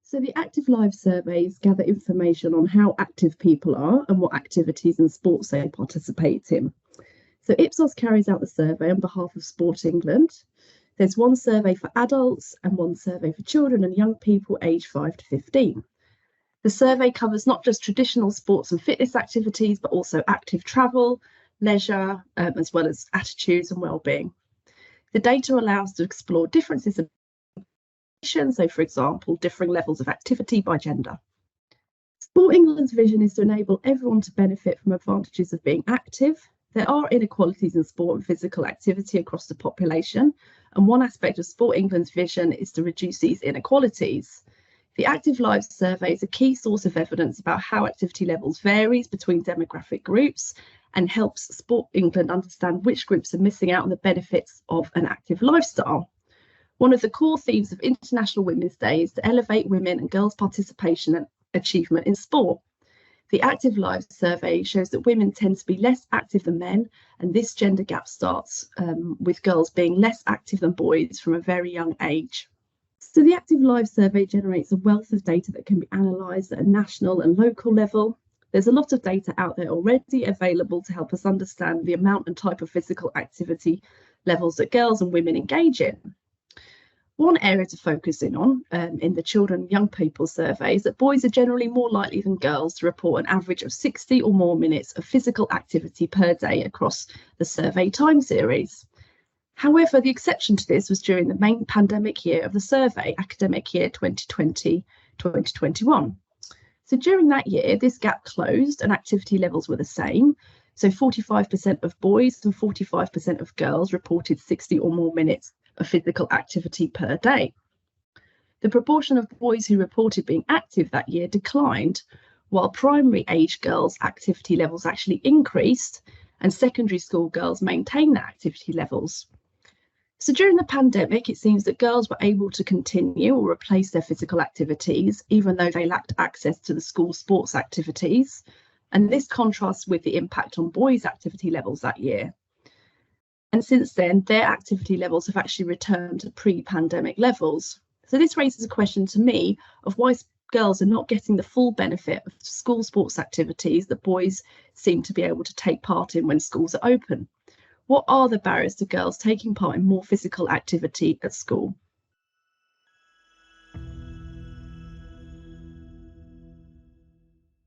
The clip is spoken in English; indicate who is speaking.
Speaker 1: So the active life surveys gather information on how active people are and what activities and sports they participate in. So Ipsos carries out the survey on behalf of Sport England. There's one survey for adults and one survey for children and young people aged 5 to 15. The survey covers not just traditional sports and fitness activities, but also active travel, leisure, as well as attitudes and well-being. The data allows to explore differences in so, for example, differing levels of activity by gender. Sport England's vision is to enable everyone to benefit from advantages of being active. There are inequalities in sport and physical activity across the population, and one aspect of Sport England's vision is to reduce these inequalities. The Active Lives Survey is a key source of evidence about how activity levels varies between demographic groups and helps Sport England understand which groups are missing out on the benefits of an active lifestyle. One of the core themes of International Women's Day is to elevate women and girls' participation and achievement in sport. The Active Lives Survey shows that women tend to be less active than men, and this gender gap starts with girls being less active than boys from a very young age. So the Active Lives Survey generates a wealth of data that can be analysed at a national and local level. There's a lot of data out there already available to help us understand the amount and type of physical activity levels that girls and women engage in. One area to focus in on in the children and young people survey is that boys are generally more likely than girls to report an average of 60 or more minutes of physical activity per day across the survey time series. However, the exception to this was during the main pandemic year of the survey, academic year 2020-2021. So during that year, this gap closed and activity levels were the same. So 45% of boys and 45% of girls reported 60 or more minutes of physical activity per day. The proportion of boys who reported being active that year declined, while primary age girls' activity levels actually increased and secondary school girls maintained their activity levels. So during the pandemic, it seems that girls were able to continue or replace their physical activities, even though they lacked access to the school sports activities. And this contrasts with the impact on boys' activity levels that year. And since then, their activity levels have actually returned to pre-pandemic levels. So this raises a question to me of why girls are not getting the full benefit of school sports activities that boys seem to be able to take part in when schools are open. What are the barriers to girls taking part in more physical activity at school?